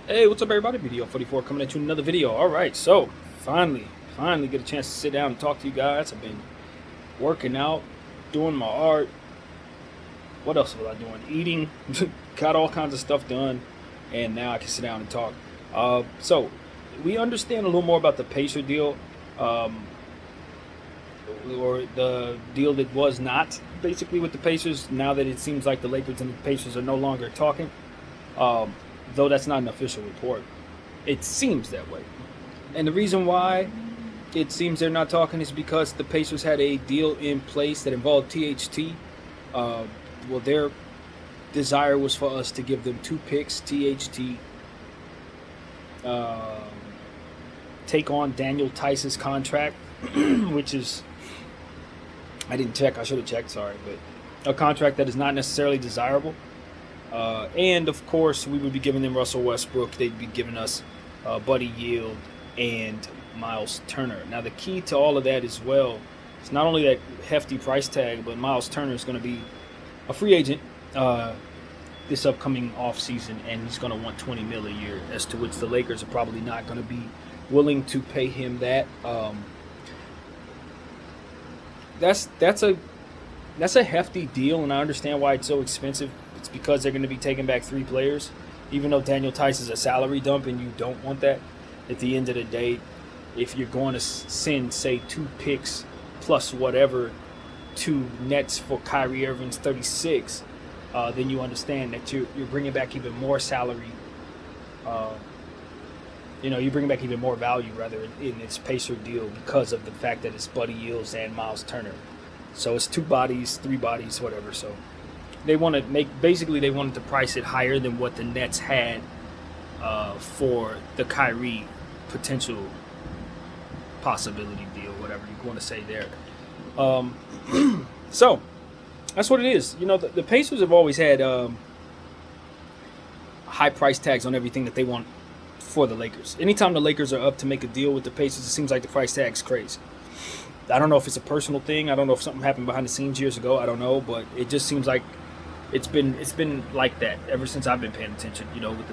Hey, what's up, everybody? Video 44 coming at you another video. All right, so finally get a chance to sit down and talk to you guys. I've been working out, doing my art. What else was I doing? Eating. Got all kinds of stuff done, and now I can sit down and talk. So we understand a little more about the Pacer deal, um, or the deal that was not basically with the Pacers. Now that it seems like the Lakers and the Pacers are no longer talking, um, though that's not an official report. It seems that way. And the reason why it seems they're not talking is because the Pacers had a deal in place that involved THT. Uh, well, their desire was for us to give them two picks, THT, uh, take on Daniel Tice's contract, which is, I didn't check, I should have checked, sorry, but a contract that is not necessarily desirable. And of course, we would be giving them Russell Westbrook. They'd be giving us Buddy Yield and Miles Turner. Now, the key to all of that as well is not only that hefty price tag, but Miles Turner is going to be a free agent this upcoming offseason, and he's going to want $20 million a year, as to which the Lakers are probably not going to be willing to pay him that. That's a hefty deal, and I understand why it's so expensive. It's because they're going to be taking back three players, even though Daniel Tice is a salary dump, and you don't want that. At the end of the day, if you're going to send, say, two picks plus whatever to Nets for Kyrie Irving's 36, then you understand that you're bringing back even more salary. Uh, you bring back even more value, rather, in its Pacer deal because of the fact that it's Buddy Yields and Miles Turner. So it's two bodies, three bodies, whatever. So they want to they wanted to price it higher than what the Nets had for the Kyrie potential possibility deal, whatever you want to say there. So that's what it is. The Pacers have always had high price tags on everything that they want for the Lakers. Anytime the Lakers are up to make a deal with the Pacers, it seems like the price tag's crazy. I don't know if it's a personal thing. I don't know if something happened behind the scenes years ago. I don't know, but it just seems like it's been like that ever since I've been paying attention. With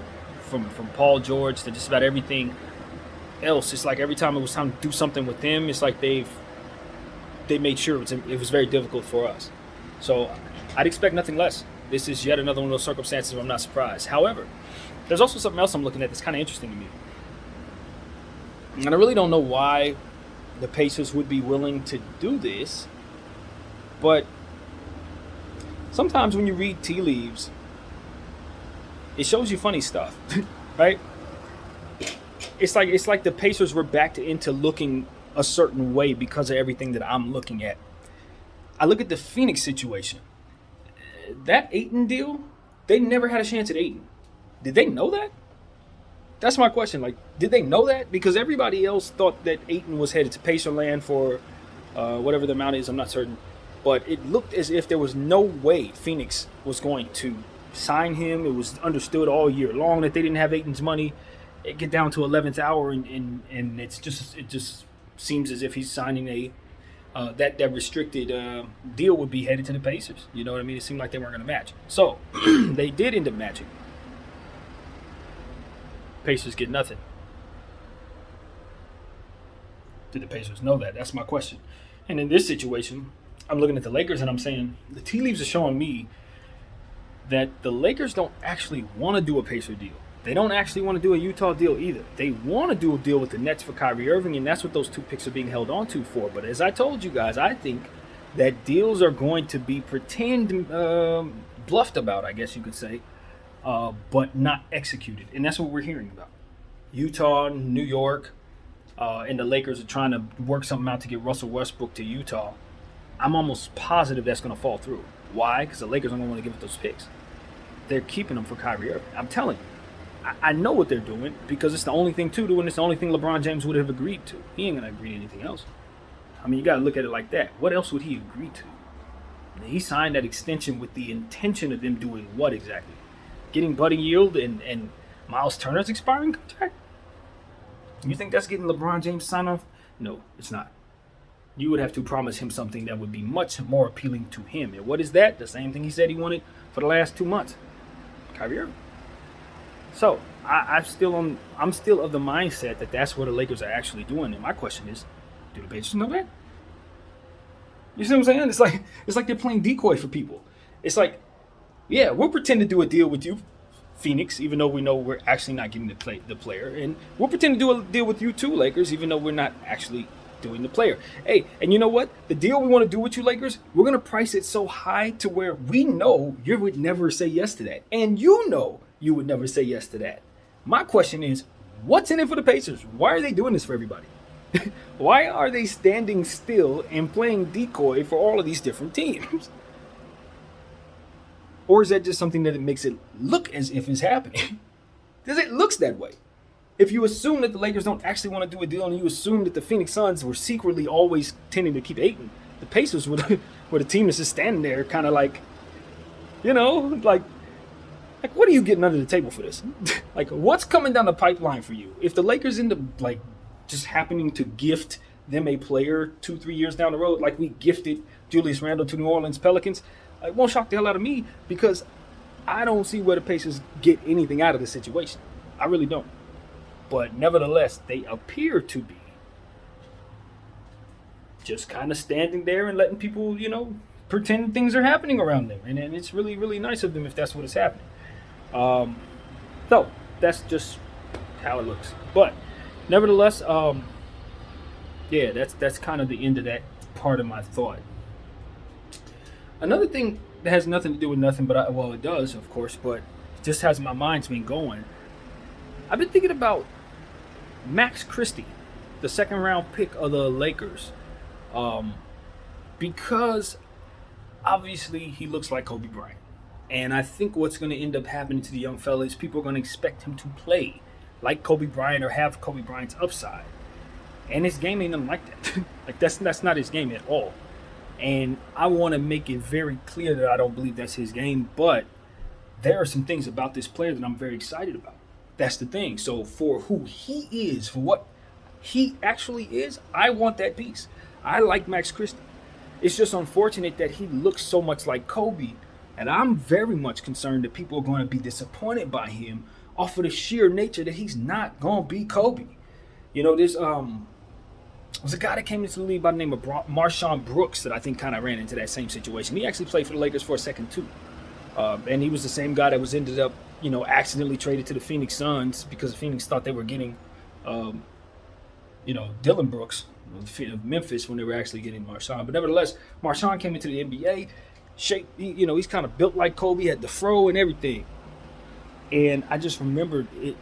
from Paul George to just about everything else. It's like every time it was time to do something with them, it's like they made sure it was very difficult for us. So I'd expect nothing less. This is yet another one of those circumstances where I'm not surprised. However, there's also something else I'm looking at that's kind of interesting to me, and I really don't know why the Pacers would be willing to do this, but sometimes when you read tea leaves, it shows you funny stuff, right? It's like the Pacers were backed into looking a certain way because of everything that I'm looking at. I look at the Phoenix situation. That Ayton deal, they never had a chance at Ayton. Did they know that? That's my question. Like, did they know that? Because everybody else thought that Ayton was headed to Pacerland for whatever the amount is. I'm not certain. But it looked as if there was no way Phoenix was going to sign him. It was understood all year long that they didn't have Ayton's money. It get down to 11th hour, and it just seems as if he's signing that restricted deal would be headed to the Pacers. You know what I mean? It seemed like they weren't going to match. So they did end up matching. Pacers get nothing. Did the Pacers know that? That's my question. And in this situation, I'm looking at the Lakers and I'm saying the tea leaves are showing me that the Lakers don't actually want to do a Pacer deal. They don't actually want to do a Utah deal either. They want to do a deal with the Nets for Kyrie Irving, and that's what those two picks are being held on to for. But as I told you guys, I think that deals are going to be bluffed about, I guess you could say, but not executed. And that's what we're hearing about. Utah, New York, and the Lakers are trying to work something out to get Russell Westbrook to Utah. I'm almost positive that's going to fall through. Why? Because the Lakers aren't going to want to give up those picks. They're keeping them for Kyrie Irving. I'm telling you. I know what they're doing because it's the only thing to do, and it's the only thing LeBron James would have agreed to. He ain't going to agree to anything else. I mean, you got to look at it like that. What else would he agree to? He signed that extension with the intention of them doing what exactly? Getting Buddy Yield and Miles Turner's expiring contract? You think that's getting LeBron James signed off? No, it's not. You would have to promise him something that would be much more appealing to him. And what is that? The same thing he said he wanted for the last 2 months. Kyrie Irving. So, I'm still of the mindset that that's what the Lakers are actually doing. And my question is, do the Pacers know that? You see what I'm saying? It's like they're playing decoy for people. It's like, yeah, we'll pretend to do a deal with you, Phoenix, even though we know we're actually not getting the player, and we'll pretend to do a deal with you too, Lakers, even though we're not actually doing the player. Hey, and you know what? The deal we want to do with you, Lakers, we're gonna price it so high to where we know you would never say yes to that, and you know you would never say yes to that. My question is, what's in it for the Pacers? Why are they doing this for everybody? Why are they standing still and playing decoy for all of these different teams? Or is that just something that it makes it look as if it's happening? Because it looks that way. If you assume that the Lakers don't actually want to do a deal and you assume that the Phoenix Suns were secretly always tending to keep Ayton, the Pacers were the team that's just standing there kind of like, like what are you getting under the table for this? Like what's coming down the pipeline for you? If the Lakers end up like just happening to gift them a player 2-3 years down the road, like we gifted Julius Randle to New Orleans Pelicans, it won't shock the hell out of me because I don't see where the Pacers get anything out of the situation. I really don't. But nevertheless, they appear to be just kind of standing there and letting people, pretend things are happening around them. And it's really, really nice of them if that's what is happening. So that's just how it looks. But nevertheless, yeah, that's kind of the end of that part of my thought. Another thing that has nothing to do with nothing, but it does, of course, but just has my mind's been going. I've been thinking about Max Christie, the second round pick of the Lakers, because obviously he looks like Kobe Bryant. And I think what's going to end up happening to the young fella is people are going to expect him to play like Kobe Bryant or have Kobe Bryant's upside. And his game ain't nothing like that. Like that's not his game at all. And I want to make it very clear that I don't believe that's his game, but there are some things about this player that I'm very excited about. That's the thing. So for who he is, for what he actually is, I want that piece. I like Max Christie. It's just unfortunate that he looks so much like Kobe, and I'm very much concerned that people are going to be disappointed by him off of the sheer nature that he's not going to be Kobe. There's was a guy that came into the league by the name of Marshawn Brooks that I think kind of ran into that same situation. He actually played for the Lakers for a second too. And he was the same guy that was ended up, accidentally traded to the Phoenix Suns because Phoenix thought they were getting, Dylan Brooks of Memphis when they were actually getting Marshawn. But nevertheless, Marshawn came into the NBA, he's kind of built like Kobe, had the fro and everything. And I just remembered it.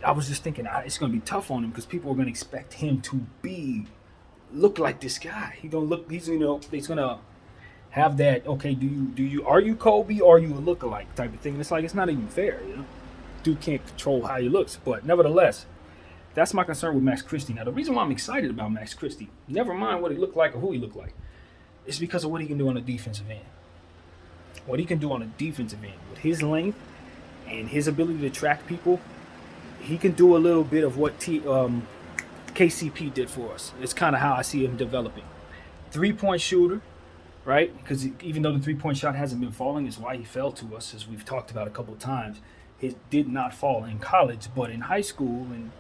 I was just thinking it's going to be tough on him because people are going to expect him to look like this guy. He's going to have that, okay, are you Kobe or are you a lookalike type of thing? And it's like, it's not even fair, Dude can't control how he looks. But nevertheless, that's my concern with Max Christie. Now, the reason why I'm excited about Max Christie, never mind what he looked like or who he looked like, is because of what he can do on the defensive end. What he can do on the defensive end with his length and his ability to track people, he can do a little bit of what KCP did for us. It's kind of how I see him developing. 3-point shooter, right? Because even though the 3-point shot hasn't been falling, is why he fell to us, as we've talked about a couple of times. It did not fall in college, but in high school and,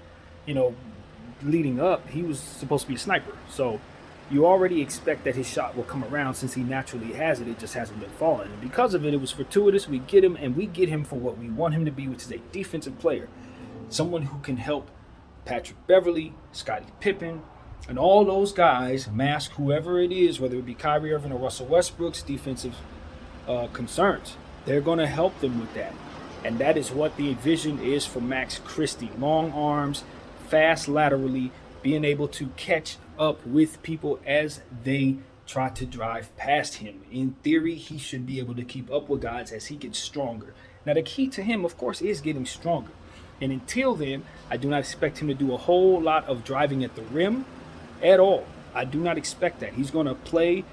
leading up, he was supposed to be a sniper. So you already expect that his shot will come around since he naturally has it. It just hasn't been falling. And because of it, it was fortuitous. We get him for what we want him to be, which is a defensive player. Someone who can help Patrick Beverley, Scottie Pippen, and all those guys mask whoever it is, whether it be Kyrie Irving or Russell Westbrook's defensive concerns. They're going to help them with that. And that is what the vision is for Max Christie. Long arms, fast laterally, being able to catch up with people as they try to drive past him. In theory, he should be able to keep up with guys as he gets stronger. Now, the key to him, of course, is getting stronger. And until then, I do not expect him to do a whole lot of driving at the rim at all. I do not expect that. He's going to play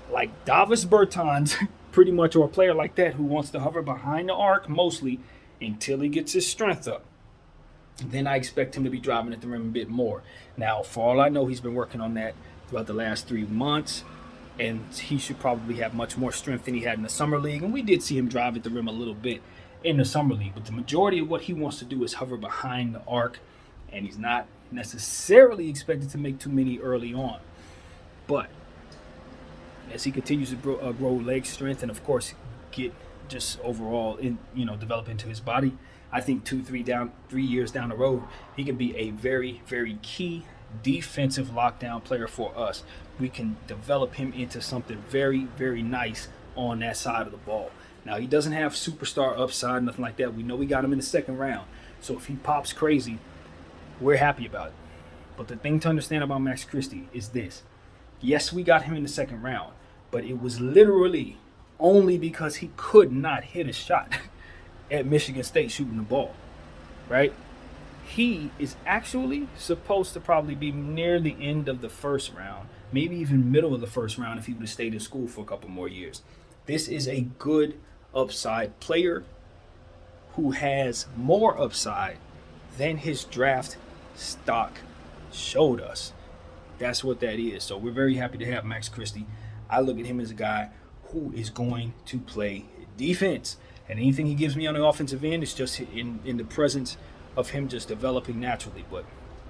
like Davis Bertans, pretty much, or a player like that who wants to hover behind the arc mostly until he gets his strength up. Then I expect him to be driving at the rim a bit more. Now, for all I know, he's been working on that throughout the last 3 months, and he should probably have much more strength than he had in the summer league. And we did see him drive at the rim a little bit in the summer league. But the majority of what he wants to do is hover behind the arc, and he's not necessarily expected to make too many early on. But as he continues to grow leg strength, and of course get just overall develop into his body, I think 3 years down the road, he can be a very, very key defensive lockdown player for us. We can develop him into something very, very nice on that side of the ball. Now, he doesn't have superstar upside, nothing like that. We know we got him in the second round. So if he pops crazy, we're happy about it. But the thing to understand about Max Christie is this. Yes, we got him in the second round, but it was literally only because he could not hit a shot at Michigan State shooting the ball, right? He is actually supposed to probably be near the end of the first round, maybe even middle of the first round if he would have stayed in school for a couple more years. This is a good upside player who has more upside than his draft stock showed us. That's what that is. So we're very happy to have Max Christie. I look at him as a guy who is going to play defense. And anything he gives me on the offensive end is just in the presence of him just developing naturally. But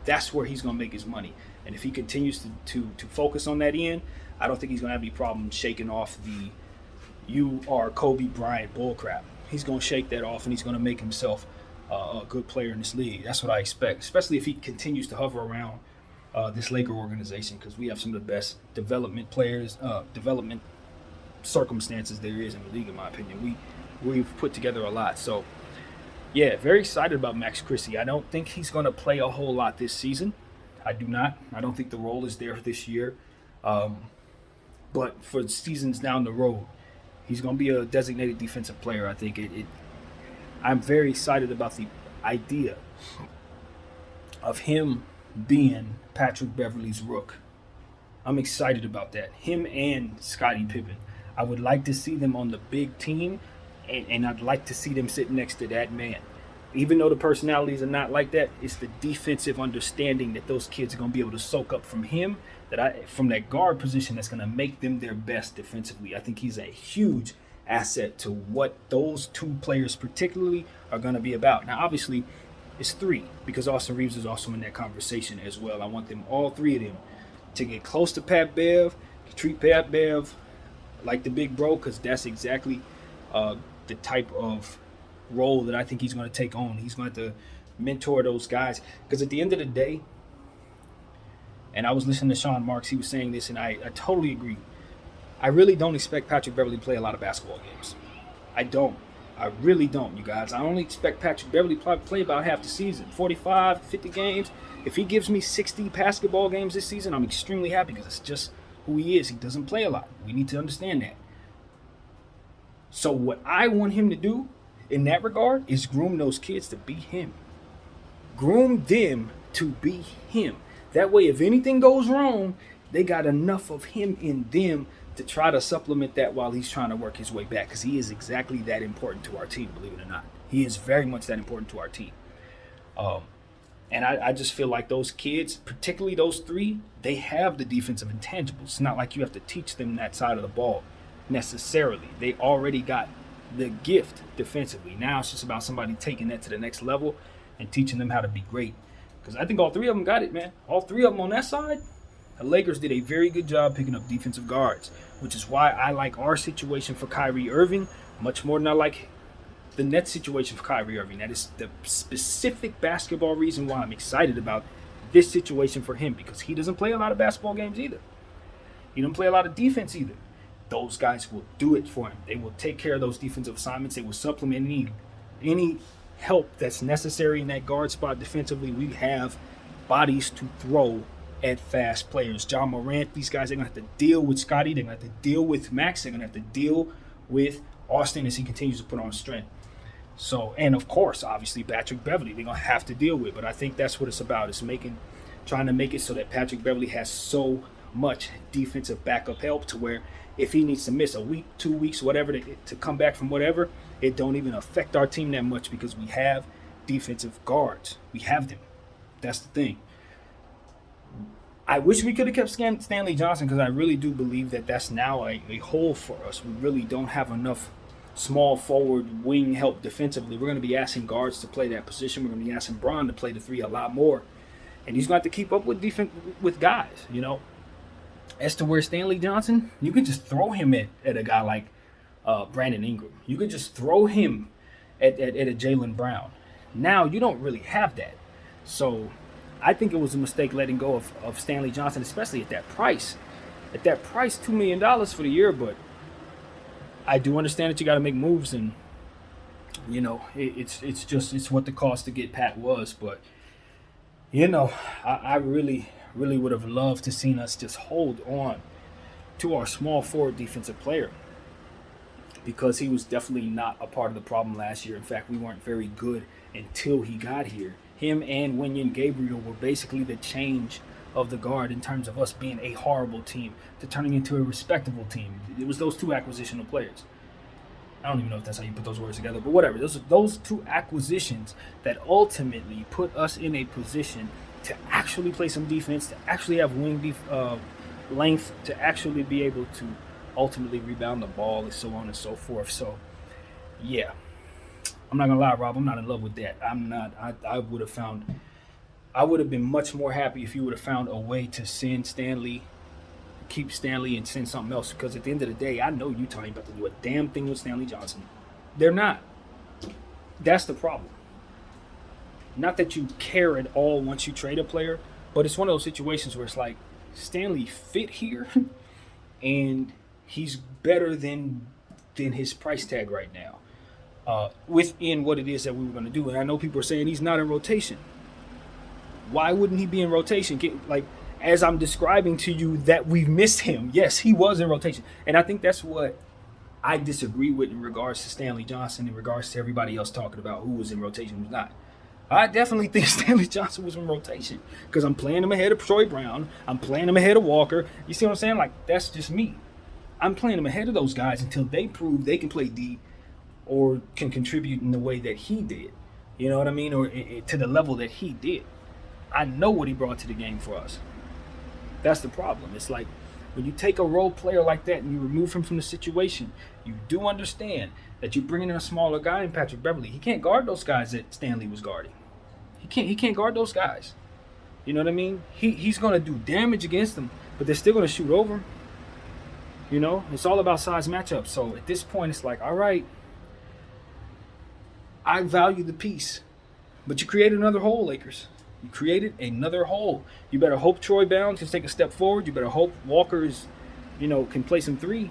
that's where he's going to make his money. And if he continues to focus on that end, I don't think he's going to have any problem shaking off the "you are Kobe Bryant" bullcrap. He's going to shake that off, and he's going to make himself a good player in this league. That's what I expect, especially if he continues to hover around this Laker organization, because we have some of the best development circumstances there is in the league, in my opinion. We've put together a lot. So, yeah, very excited about Max Christie. I don't think he's going to play a whole lot this season. I do not. I don't think the role is there this year. But for seasons down the road, he's going to be a designated defensive player. I think I'm very excited about the idea of him being Patrick Beverley's rook. I'm excited about that. Him and Scottie Pippen. I would like to see them on the big team, and I'd like to see them sit next to that man. Even though the personalities are not like that, it's the defensive understanding that those kids are going to be able to soak up from him, from that guard position, that's going to make them their best defensively. I think he's a huge asset to what those two players particularly are going to be about. Now, obviously, it's three, because Austin Reeves is also in that conversation as well. I want them, all three of them, to get close to Pat Bev, to treat Pat Bev like the big bro, because that's exactly the type of role that I think he's going to take on. He's going to mentor those guys, because at the end of the day, and I was listening to Sean Marks, he was saying this, and I totally agree. I really don't expect Patrick Beverley to play a lot of basketball games. I don't. I really don't, you guys. I only expect Patrick Beverley to play about half the season, 45, 50 games. If he gives me 60 basketball games this season, I'm extremely happy, because it's just who he is. He doesn't play a lot. We need to understand that. So what I want him to do in that regard is groom those kids to be him. Groom them to be him. That way, if anything goes wrong, they got enough of him in them to try to supplement that while he's trying to work his way back, because he is exactly that important to our team, believe it or not. He is very much that important to our team. And I just feel like those kids, particularly those three, they have the defensive intangibles. It's not like you have to teach them that side of the ball necessarily. They already got the gift defensively. Now it's just about somebody taking that to the next level and teaching them how to be great. Because I think all three of them got it, man. All three of them on that side, the Lakers did a very good job picking up defensive guards, which is why I like our situation for Kyrie Irving much more than I like the Nets situation for Kyrie Irving. That is the specific basketball reason why I'm excited about this situation for him, because he doesn't play a lot of basketball games either. He doesn't play a lot of defense either. Those guys will do it for him. They will take care of those defensive assignments. They will supplement any help that's necessary in that guard spot defensively. We have bodies to throw at fast players. John Morant, these guys are going to have to deal with Scottie. They're going to have to deal with Max. They're going to have to deal with Austin as he continues to put on strength. So, and of course, obviously, Patrick Beverley, they're going to have to deal with. But I think that's what it's about, is trying to make it so that Patrick Beverley has so much defensive backup help to where if he needs to miss a week, 2 weeks, whatever, to come back from whatever, it don't even affect our team that much, because we have defensive guards. We have them. That's the thing. I wish we could have kept Stanley Johnson, because I really do believe that that's now a hole for us. We really don't have enough small forward wing help defensively. We're going to be asking guards to play that position. We're going to be asking Bron to play the three a lot more, and he's going to have to keep up with defense with guys. As to where Stanley Johnson, you can just throw him at a guy like Brandon Ingram. You can just throw him at a Jaylen Brown. Now you don't really have that, so I think it was a mistake letting go of Stanley Johnson, especially at that price. At that price, $2 million for the year, but I do understand that you got to make moves, and it's what the cost to get Pat was. But I really would have loved to seen us just hold on to our small forward defensive player, because he was definitely not a part of the problem last year. In fact, we weren't very good until he got here. Him and Wenyen Gabriel were basically the change of the guard in terms of us being a horrible team to turning into a respectable team. It was those two acquisitional players. I don't even know if that's how you put those words together, but whatever. Those two acquisitions that ultimately put us in a position to actually play some defense, to actually have wing length, to actually be able to ultimately rebound the ball, and so on and so forth. So, yeah. I'm not gonna lie, Rob. I'm not in love with that. I'm not. I would have been much more happy if you would have found a way to send Stanley, keep Stanley, and send something else. Because at the end of the day, I know Utah ain't about to do a damn thing with Stanley Johnson. They're not. That's the problem. Not that you care at all once you trade a player, but it's one of those situations where it's like Stanley fit here, and he's better than his price tag right now. Within what it is that we were going to do. And I know people are saying he's not in rotation. Why wouldn't he be in rotation? As I'm describing to you that we've missed him, yes, he was in rotation. And I think that's what I disagree with in regards to Stanley Johnson, in regards to everybody else talking about who was in rotation, who's not. I definitely think Stanley Johnson was in rotation because I'm playing him ahead of Troy Brown. I'm playing him ahead of Walker. You see what I'm saying? Like, that's just me. I'm playing him ahead of those guys until they prove they can play D or can contribute in the way that he did. You know what I mean? Or to the level that he did. I know what he brought to the game for us. That's the problem. It's like when you take a role player like that and you remove him from the situation, you do understand that you're bringing in a smaller guy in Patrick Beverley. He can't guard those guys that Stanley was guarding. He can't guard those guys. You know what I mean? He's going to do damage against them, but they're still going to shoot over him. It's all about size matchups. So at this point, it's like, all right, I value the piece, but you created another hole, Lakers. You created another hole. You better hope Troy Brown can take a step forward. You better hope Walker can play some three.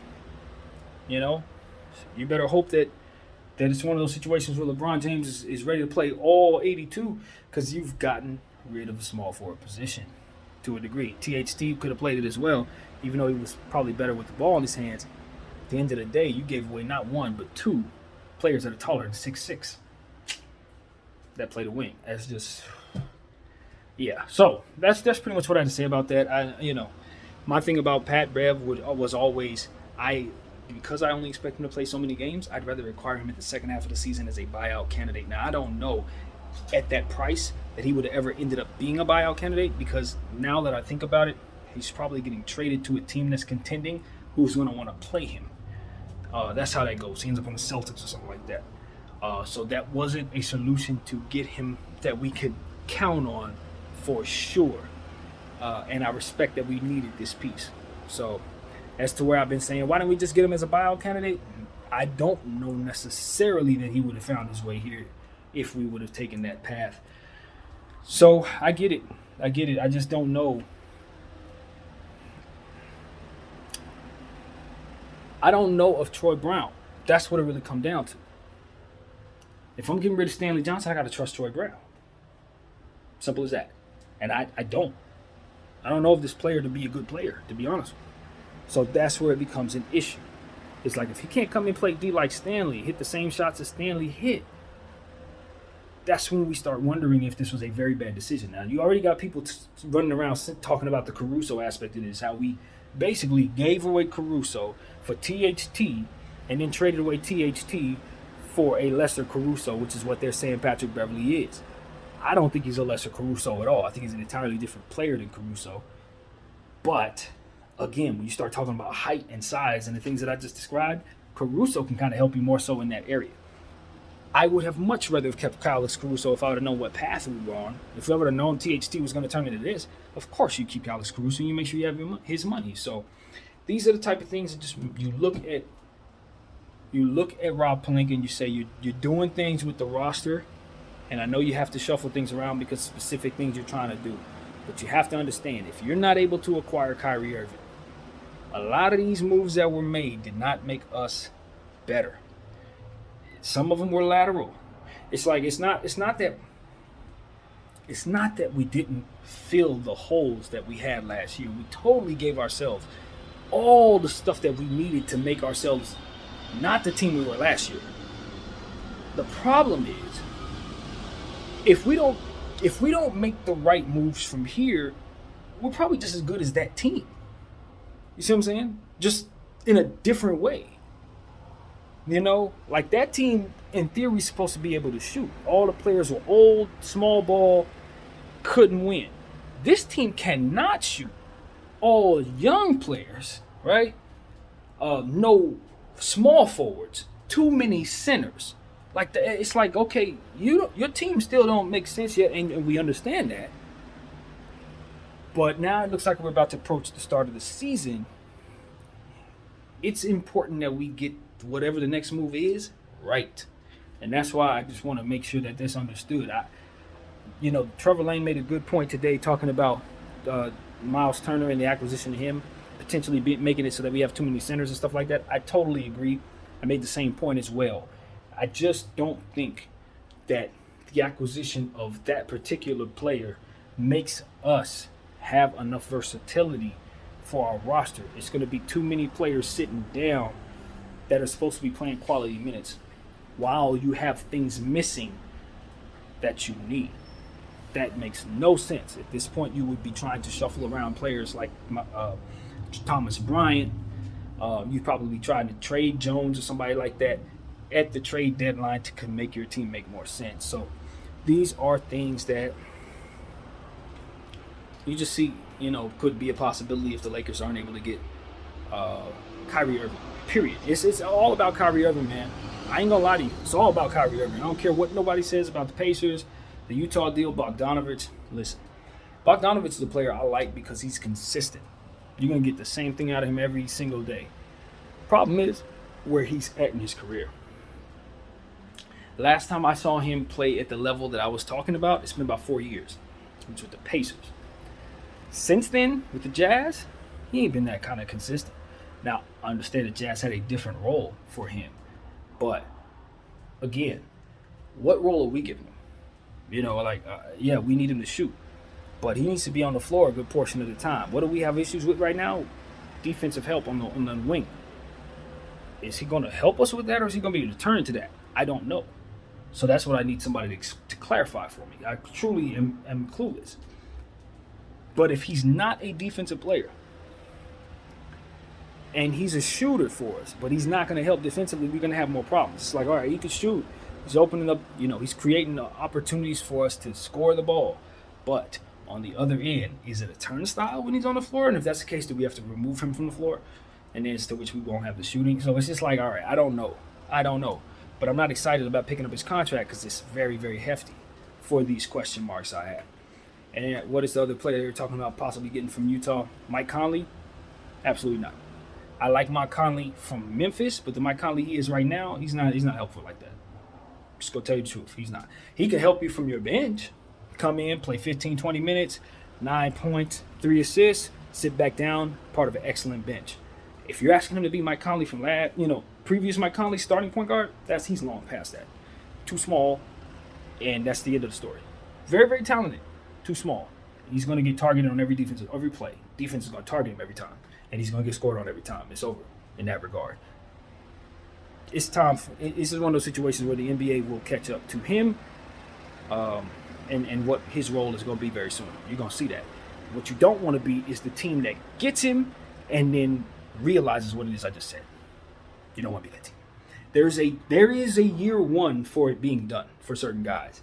You better hope that it's one of those situations where LeBron James is ready to play all 82 because you've gotten rid of a small forward position to a degree. THT could have played it as well, even though he was probably better with the ball in his hands. At the end of the day, you gave away not one but two players that are taller than 6'6" that play the wing. That's just, yeah. So that's pretty much what I had to say about that. My thing about Pat Bev was always because I only expect him to play so many games, I'd rather acquire him at the second half of the season as a buyout candidate. Now, I don't know at that price that he would have ever ended up being a buyout candidate, because now that I think about it, he's probably getting traded to a team that's contending who's going to want to play him. That's how that goes. He ends up on the Celtics or something like that. So that wasn't a solution to get him that we could count on for sure. And I respect that we needed this piece. So as to where I've been saying, why don't we just get him as a buyout candidate? I don't know necessarily that he would have found his way here if we would have taken that path. So I get it. I just don't know. I don't know of Troy Brown. That's what it really comes down to. If I'm getting rid of Stanley Johnson, I got to trust Troy Brown. Simple as that. And I don't. I don't know of this player to be a good player, to be honest. So that's where it becomes an issue. It's like, if he can't come and play D like Stanley, hit the same shots as Stanley hit, that's when we start wondering if this was a very bad decision. Now, you already got people running around talking about the Caruso aspect of this, how we basically gave away Caruso for THT and then traded away THT for a lesser Caruso, which is what they're saying Patrick Beverley is. I don't think he's a lesser Caruso at all. I think he's an entirely different player than Caruso. But, again, when you start talking about height and size and the things that I just described, Caruso can kind of help you more so in that area. I would have much rather have kept Alex Caruso if I would have known what path we were on. If I would have known THT was going to turn into this, of course you keep Alex Caruso and you make sure you have his money. So these are the type of things that just you look at Rob Pelinka and you say you're doing things with the roster, and I know you have to shuffle things around because specific things you're trying to do. But you have to understand, if you're not able to acquire Kyrie Irving, a lot of these moves that were made did not make us better. Some of them were lateral. It's like it's not that we didn't fill the holes that we had last year. We totally gave ourselves all the stuff that we needed to make ourselves not the team we were last year. The problem is if we don't make the right moves from here, we're probably just as good as that team. You see what I'm saying? Just in a different way. You know, like that team, in theory, is supposed to be able to shoot. All the players were old, small ball, couldn't win. This team cannot shoot. All young players, right? No small forwards, too many centers. Like it's like, okay, your team still don't make sense yet, and we understand that. But now it looks like we're about to approach the start of the season. It's important that we get whatever the next move is right. And that's why I just want to make sure that that's understood. Trevor Lane made a good point today talking about Miles Turner and the acquisition of him, potentially making it so that we have too many centers and stuff like that. I totally agree. I made the same point as well. I just don't think that the acquisition of that particular player makes us have enough versatility for our roster. It's going to be too many players sitting down that are supposed to be playing quality minutes while you have things missing that you need. That makes no sense. At this point, you would be trying to shuffle around players like Thomas Bryant. You'd probably be trying to trade Jones or somebody like that at the trade deadline to make your team make more sense. So these are things that you just see, could be a possibility if the Lakers aren't able to get Kyrie Irving. Period. It's all about Kyrie Irving, man. I ain't gonna lie to you. It's all about Kyrie Irving. I don't care what nobody says about the Pacers, the Utah deal, Bogdanovich. Listen, Bogdanovich is a player I like because he's consistent. You're gonna get the same thing out of him every single day. Problem is where he's at in his career. Last time I saw him play at the level that I was talking about, it's been about 4 years. It was with the Pacers. Since then, with the Jazz, he ain't been that kind of consistent. Now, I understand that Jazz had a different role for him. But, again, what role are we giving him? We need him to shoot. But he needs to be on the floor a good portion of the time. What do we have issues with right now? Defensive help on the wing. Is he going to help us with that, or is he going to be a deterrent to that? I don't know. So that's what I need somebody to clarify for me. I truly am clueless. But if he's not a defensive player, and he's a shooter for us, but he's not going to help defensively, we're going to have more problems. It's like, all right, he can shoot. He's opening up, he's creating opportunities for us to score the ball. But on the other end, is it a turnstile when he's on the floor? And if that's the case, do we have to remove him from the floor? And then to which we won't have the shooting. So it's just like, all right, I don't know. But I'm not excited about picking up his contract because it's very, very hefty for these question marks I have. And what is the other player you're talking about possibly getting from Utah? Mike Conley? Absolutely not. I like Mike Conley from Memphis, but the Mike Conley he is right now, he's not helpful like that. Just go tell you the truth. He's not. He can help you from your bench. Come in, play 15, 20 minutes, 9 points, 3 assists, sit back down, part of an excellent bench. If you're asking him to be Mike Conley from previous Mike Conley starting point guard, he's long past that. Too small, and that's the end of the story. Very, very talented. Too small. He's going to get targeted on every play. Defense is going to target him every time. And he's going to get scored on every time. It's over in that regard. It's time. This is one of those situations where the NBA will catch up to him and what his role is going to be very soon. You're going to see that. What you don't want to be is the team that gets him and then realizes what it is I just said. You don't want to be that team. There is a year one for it being done for certain guys.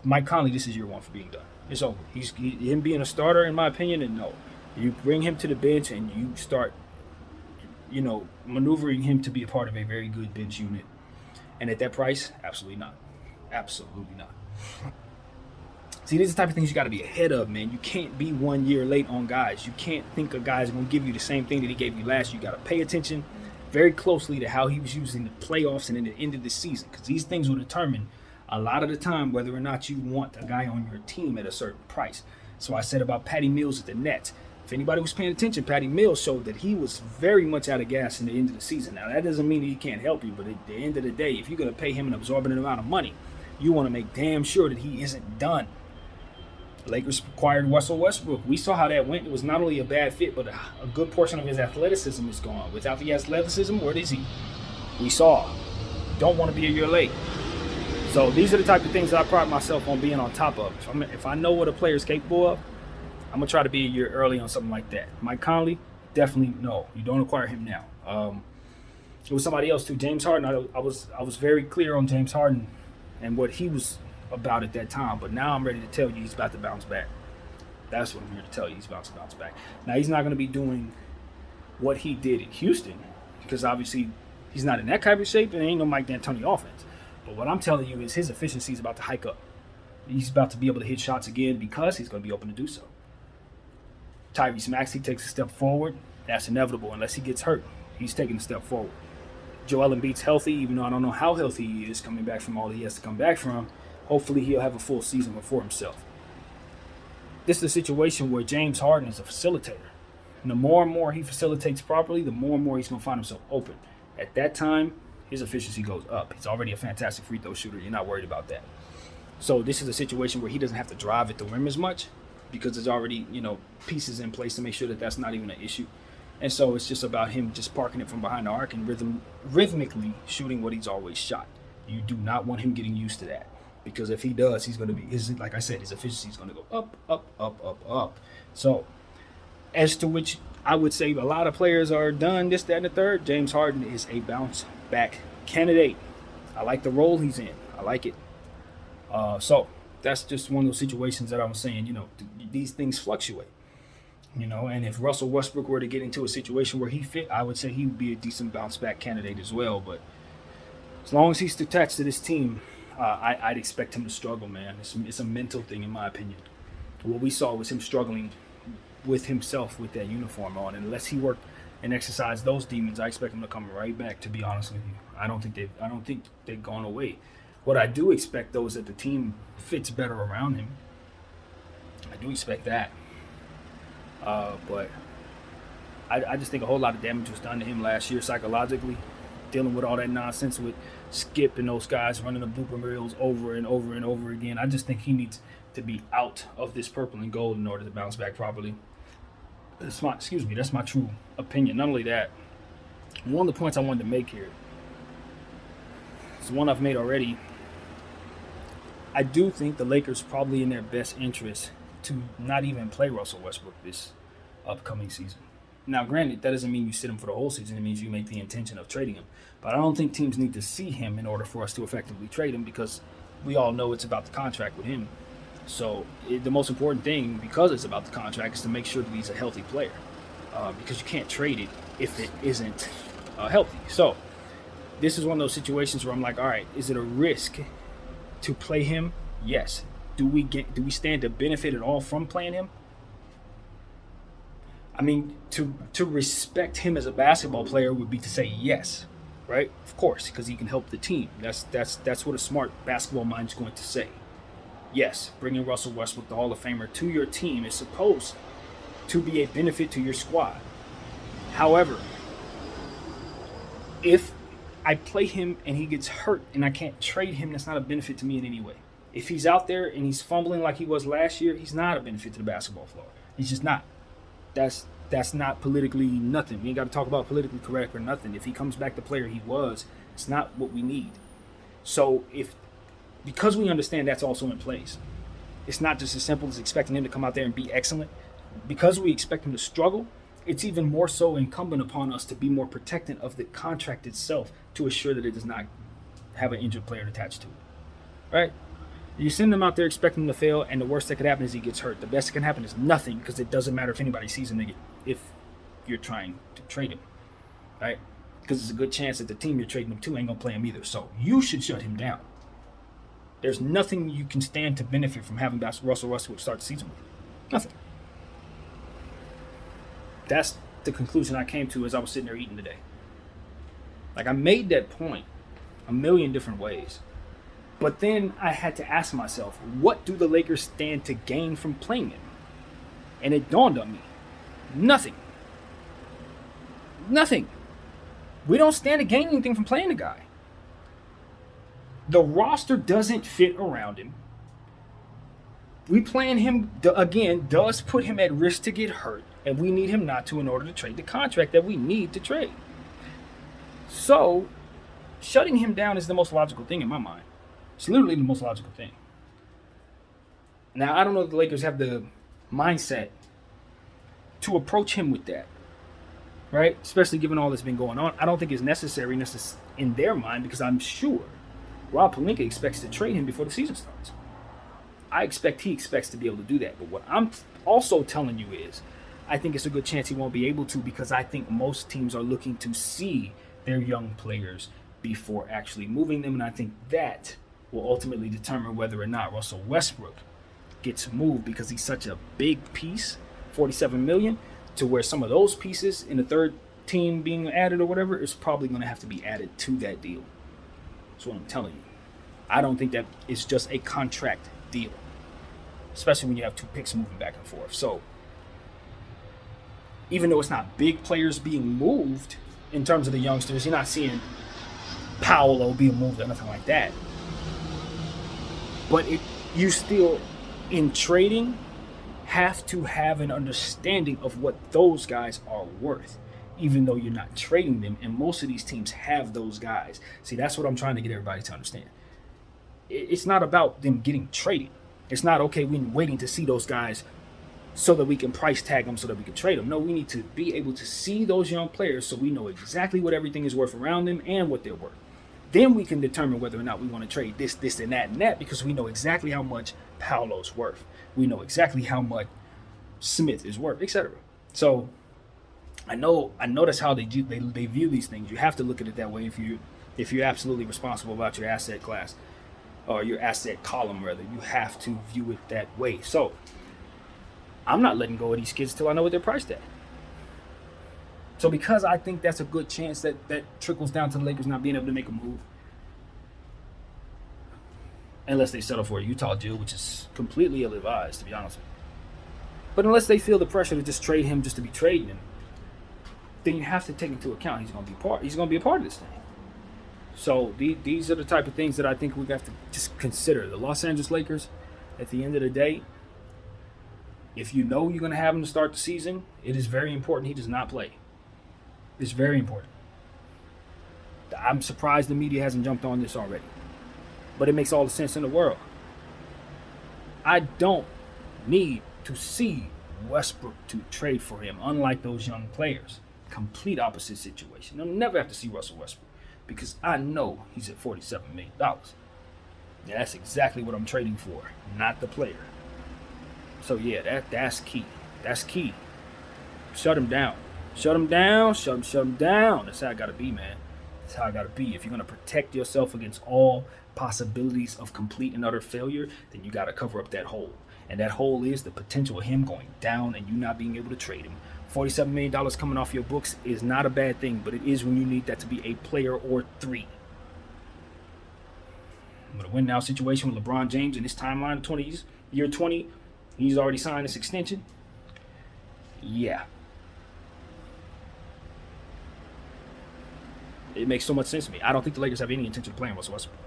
Mike Conley, this is year one for being done. It's over. Him being a starter, in my opinion, and no. You bring him to the bench and you start maneuvering him to be a part of a very good bench unit. And at that price, absolutely not. Absolutely not. See, these are the type of things you got to be ahead of, man. You can't be 1 year late on guys. You can't think a guy's going to give you the same thing that he gave you last year. You got to pay attention very closely to how he was using the playoffs and in the end of the season, because these things will determine a lot of the time whether or not you want a guy on your team at a certain price. So I said about Patty Mills at the Nets. If anybody was paying attention, Patty Mills showed that he was very much out of gas in the end of the season. Now, that doesn't mean that he can't help you, but at the end of the day, if you're going to pay him an exorbitant amount of money, you want to make damn sure that he isn't done. The Lakers acquired Russell Westbrook. We saw how that went. It was not only a bad fit, but a good portion of his athleticism is gone. Without the athleticism, where is he? We saw. Don't want to be a year late. So these are the type of things that I pride myself on being on top of. If I know what a player is capable of, I'm going to try to be a year early on something like that. Mike Conley, definitely no. You don't acquire him now. It was somebody else too, James Harden. I was very clear on James Harden and what he was about at that time. But now I'm ready to tell you he's about to bounce back. That's what I'm here to tell you. He's about to bounce back. Now, he's not going to be doing what he did in Houston because obviously he's not in that kind of shape and there ain't no Mike D'Antoni offense. But what I'm telling you is his efficiency is about to hike up. He's about to be able to hit shots again because he's going to be open to do so. Tyrese Maxey takes a step forward. That's inevitable unless he gets hurt. He's taking a step forward. Joel Embiid's healthy, even though I don't know how healthy he is coming back from all he has to come back from. Hopefully he'll have a full season before himself. This is a situation where James Harden is a facilitator. And the more and more he facilitates properly, the more and more he's going to find himself open. At that time, his efficiency goes up. He's already a fantastic free throw shooter. You're not worried about that. So this is a situation where he doesn't have to drive at the rim as much because there's already, pieces in place to make sure that that's not even an issue. And so it's just about him just parking it from behind the arc and rhythmically shooting what he's always shot. You do not want him getting used to that because if he does, he's going to be, like I said, his efficiency is going to go up, up, up, up, up. So as to which I would say a lot of players are done, this, that, and the third, James Harden is a bounce back candidate. I like the role he's in. I like it. So that's just one of those situations that I was saying, these things fluctuate. And if Russell Westbrook were to get into a situation where he fit, I would say he would be a decent bounce back candidate as well. But as long as he's attached to this team, I'd expect him to struggle, man. It's a mental thing, in my opinion. What we saw was him struggling with himself with that uniform on. And unless he worked and exercised those demons, I expect him to come right back, to be honest with you. I don't think they've gone away. What I do expect, though, is that the team fits better around him. I do expect that. But I just think a whole lot of damage was done to him last year psychologically, dealing with all that nonsense with Skip and those guys running the blooper reels over and over and over again. I just think he needs to be out of this purple and gold in order to bounce back properly. That's my true opinion. Not only that, one of the points I wanted to make here is one I've made already. I do think the Lakers probably in their best interest to not even play Russell Westbrook this upcoming season. Now, granted, that doesn't mean you sit him for the whole season. It means you make the intention of trading him. But I don't think teams need to see him in order for us to effectively trade him because we all know it's about the contract with him. So the most important thing, because it's about the contract, is to make sure that he's a healthy player because you can't trade it if it isn't healthy. So this is one of those situations where I'm like, all right, is it a risk to play him? Yes. Do we stand to benefit at all from playing him? I mean, to respect him as a basketball player would be to say yes, right? Of course, because he can help the team. That's what a smart basketball mind is going to say. Yes, bringing Russell Westbrook, the Hall of Famer, to your team is supposed to be a benefit to your squad. However, if I play him and he gets hurt and I can't trade him, that's not a benefit to me in any way. If he's out there and he's fumbling like he was last year, he's not a benefit to the basketball floor. He's just not. That's not politically nothing. We ain't got to talk about politically correct or nothing. If he comes back the player he was, it's not what we need. So because we understand that's also in place, it's not just as simple as expecting him to come out there and be excellent. Because we expect him to struggle, it's even more so incumbent upon us to be more protectant of the contract itself to assure that it does not have an injured player attached to it. Right? You send him out there expecting him to fail, and the worst that could happen is he gets hurt. The best that can happen is nothing because it doesn't matter if anybody sees him if you're trying to trade him. right? Because it's a good chance that the team you're trading him to ain't gonna play him either. So you should shut him down. There's nothing you can stand to benefit from having Russell Westbrook start the season with you. Nothing. That's the conclusion I came to as I was sitting there eating today. Like, I made that point a million different ways. But then I had to ask myself, what do the Lakers stand to gain from playing him? And it dawned on me. Nothing. Nothing. We don't stand to gain anything from playing the guy. The roster doesn't fit around him. We playing him, again, does put him at risk to get hurt. And we need him not to in order to trade the contract that we need to trade. So, shutting him down is the most logical thing in my mind. It's literally the most logical thing. Now, I don't know if the Lakers have the mindset to approach him with that, right? Especially given all that's been going on. I don't think it's necessary in their mind, because I'm sure Rob Pelinka expects to trade him before the season starts. I expect he expects to be able to do that. But what I'm also telling you is, I think it's a good chance he won't be able to, because I think most teams are looking to see their young players before actually moving them. And I think that will ultimately determine whether or not Russell Westbrook gets moved, because he's such a big piece, $47 million, to where some of those pieces in the third team being added or whatever is probably going to have to be added to that deal. That's what I'm telling you. I don't think that it's just a contract deal, especially when you have two picks moving back and forth. So even though it's not big players being moved in terms of the youngsters, you're not seeing Paolo being moved or nothing like that. But you still, in trading, have to have an understanding of what those guys are worth, even though you're not trading them. And most of these teams have those guys. See, that's what I'm trying to get everybody to understand. It's not about them getting traded. It's not, okay, we're waiting to see those guys so that we can price tag them so that we can trade them. No, we need to be able to see those young players so we know exactly what everything is worth around them and what they're worth. Then we can determine whether or not we want to trade this, and that, because we know exactly how much Paolo's worth. We know exactly how much Smith is worth, etc. So I know that's how they view these things. You have to look at it that way if you're absolutely responsible about your asset class, or your asset column rather. You have to view it that way. So I'm not letting go of these kids till I know what they're priced at. So because I think that's a good chance that trickles down to the Lakers not being able to make a move, unless they settle for a Utah deal, which is completely ill-advised, to be honest with you. But unless they feel the pressure to just trade him just to be trading him, then you have to take into account he's going to be a part of this thing. So these are the type of things that I think we have to just consider. The Los Angeles Lakers, at the end of the day, if you know you're going to have him to start the season, it is very important he does not play. It's very important. I'm surprised the media hasn't jumped on this already. But it makes all the sense in the world. I don't need to see Westbrook to trade for him, unlike those young players. Complete opposite situation. I'll never have to see Russell Westbrook, because I know he's at $47 million. Yeah, that's exactly what I'm trading for, not the player. So yeah, that's key. That's key. Shut him down. Shut him down. Shut him down. That's how I gotta be, man. That's how I gotta be. If you're gonna protect yourself against all possibilities of complete and utter failure, then you gotta cover up that hole. And that hole is the potential of him going down and you not being able to trade him. $47 million coming off your books is not a bad thing, but it is when you need that to be a player or three. With a win-now situation with LeBron James in his timeline of 20s, year 20, he's already signed this extension. Yeah. It makes so much sense to me. I don't think the Lakers have any intention of playing Russell Westbrook.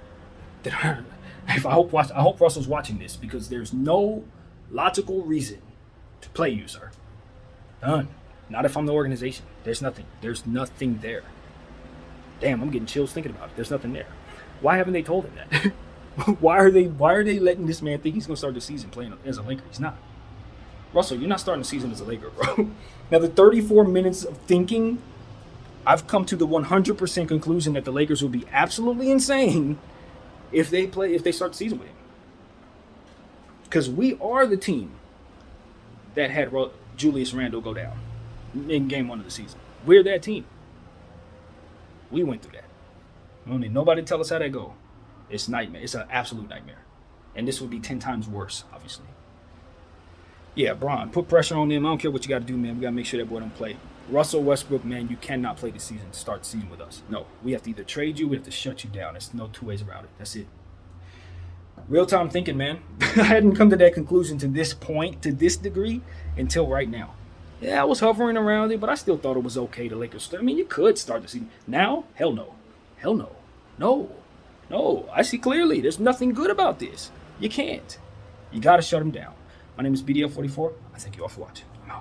I hope Russell's watching this, because there's no logical reason to play you, sir. None. Not if I'm the organization. There's nothing. There's nothing there. Damn, I'm getting chills thinking about it. There's nothing there. Why haven't they told him that? Why are they letting this man think he's going to start the season playing as a Laker? He's not. Russell, you're not starting the season as a Laker, bro. Now, the 34 minutes of thinking, I've come to the 100% conclusion that the Lakers will be absolutely insane if they start the season with him. Because we are the team that had Julius Randle go down in game 1 of the season. We're that team. We went through that. We don't need nobody to tell us how that go. It's nightmare. It's an absolute nightmare. And this would be 10 times worse, obviously. Yeah, Bron, put pressure on them. I don't care what you got to do, man. We got to make sure that boy don't play. Russell Westbrook, man, you cannot play the season, start the season with us. No, we have to either trade you, we have to shut you down. There's no two ways around it. That's it. Real time thinking, man. I hadn't come to that conclusion to this point, to this degree, until right now. Yeah, I was hovering around it, but I still thought it was okay to Lakers. I mean, you could start the season. Now, hell no. Hell no. No. I see clearly. There's nothing good about this. You can't. You got to shut them down. My name is BDF44. I thank you all for watching.